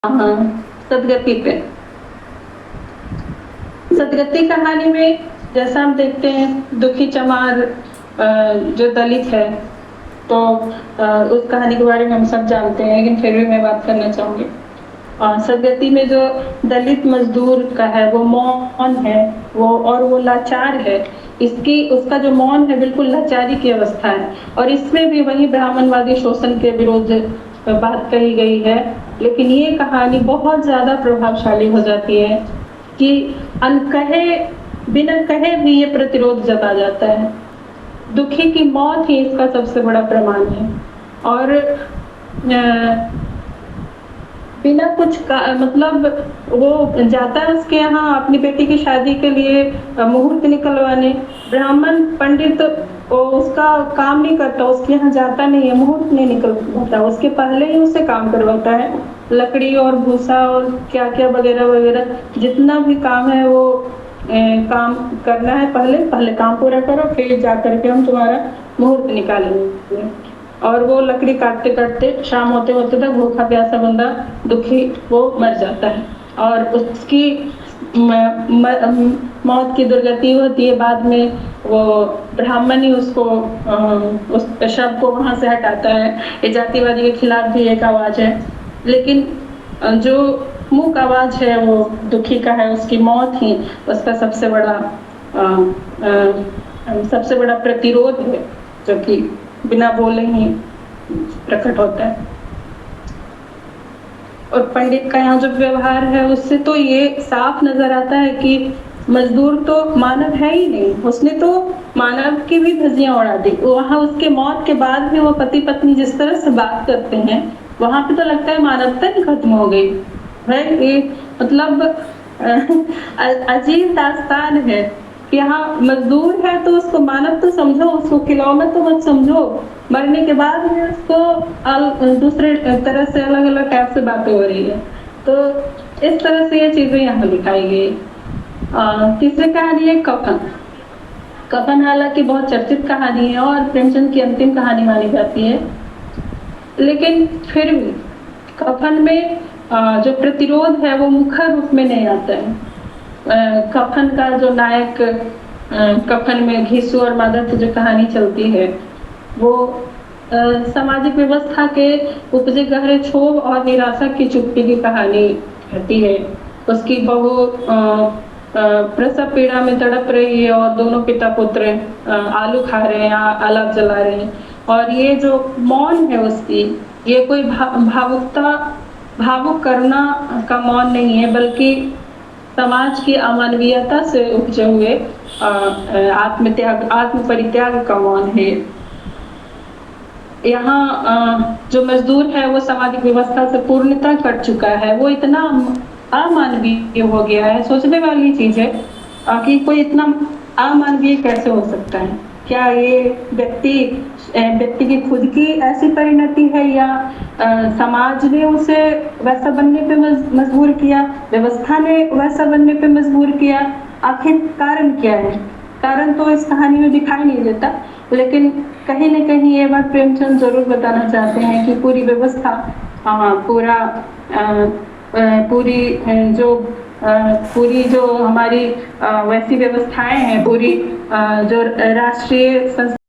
हाँ, सदगति पे। सदगति कहानी में जैसा हम देखते हैं दुखी चमार जो दलित है तो उस कहानी के बारे में हम सब जानते हैं, लेकिन फिर भी मैं बात करना चाहूँगी। सदगति में जो दलित मजदूर का है वो मौन है, वो लाचार है। उसका जो मौन है बिल्कुल लाचारी की अवस्था है, और इसमें भी वही ब्राह्मणवादी शोषण के विरोध बात कही गई है। लेकिन ये कहानी बहुत ज़्यादा प्रभावशाली हो जाती है कि अनकहे बिना कहे भी ये प्रतिरोध जता जाता है। दुखी की मौत ही इसका सबसे बड़ा प्रमाण है। और बिना कुछ मतलब वो जाता है उसके यहाँ अपनी बेटी की शादी के लिए मुहूर्त निकलवाने। ब्राह्मण पंडित उसका काम नहीं करता, उसके यहाँ जाता नहीं है, मुहूर्त नहीं निकलवाता, उसके पहले ही उसे काम करवाता है। लकड़ी और भूसा और क्या क्या वगैरह वगैरह जितना भी काम है वो काम करना है, पहले काम पूरा करो, फिर जा करके हम तुम्हारा मुहूर्त निकालेंगे। और वो लकड़ी काटते काटते शाम होते होते तक भूखा प्यासा बंदा दुखी वो मर जाता है, और उसकी मौत की दुर्गति होती है। बाद में वो ब्राह्मण ही उसको उस शव को वहां से हटाता है। ये जातिवादी के खिलाफ भी एक आवाज है, लेकिन जो मूक आवाज है वो दुखी का है। उसकी मौत ही उसका सबसे बड़ा प्रतिरोध है, जो कि बिना बोले ही प्रकट होता है। और पंडित का यहाँ जो व्यवहार है उससे तो ये साफ नजर आता है कि मजदूर तो मानव है ही नहीं, उसने तो मानव की भी धज्जियां उड़ा दी। वहाँ उसके मौत के बाद भी वो पति पत्नी जिस तरह से बात करते हैं, वहां पे तो लगता है मानवता ही खत्म हो गई है। ये मतलब अजीब दास्तान है कि यहाँ मजदूर है तो उसको मानव तो समझो, उसको खिलौना तो मत समझो। मरने के बाद भी उसको दूसरे तरह से अलग अलग टाइप से बातें हो रही है। तो इस तरह से ये चीजें यहाँ दिखाई गई। तीसरी कहानी है कफन। कफन हालांकि बहुत चर्चित कहानी है और प्रेमचंद की अंतिम कहानी मानी जाती है, लेकिन फिर भी कफन में जो प्रतिरोध है वो मुखर रूप में नहीं आता है। कफन का जो नायक कफन में घीसू और माधव की जो कहानी चलती है वो सामाजिक व्यवस्था के उपजे गहरे क्षोभ और निराशा की चुप्पी की कहानी रहती है। उसकी बहू प्रसव पीड़ा में तड़प रही है और दोनों पिता पुत्र आलू खा रहे हैं, आलाप जला रहे हैं। और ये जो मौन है उसकी, ये कोई भावुक करना का मौन नहीं है, बल्कि समाज की अमानवीयता से उपजे हुए आत्म परित्याग का मौन है। यहाँ जो मजदूर है वो सामाजिक व्यवस्था से पूर्णतः कट चुका है, वो इतना अमानवीय हो गया है। सोचने वाली चीज है कि कोई इतना अमानवीय कैसे हो सकता है। क्या ये व्यक्ति की खुद की ऐसी परिणति है, या समाज ने उसे वैसा बनने पे मजबूर किया, व्यवस्था ने वैसा बनने पे मजबूर किया? आखिर कारण क्या है? कारण तो इस कहानी में दिखाई नहीं देता, लेकिन कहीं न कहीं ये बात प्रेमचंद जरूर बताना चाहते हैं कि पूरी व्यवस्था पूरी जो हमारी वैसी व्यवस्थाएं हैं, पूरी जो राष्ट्रीय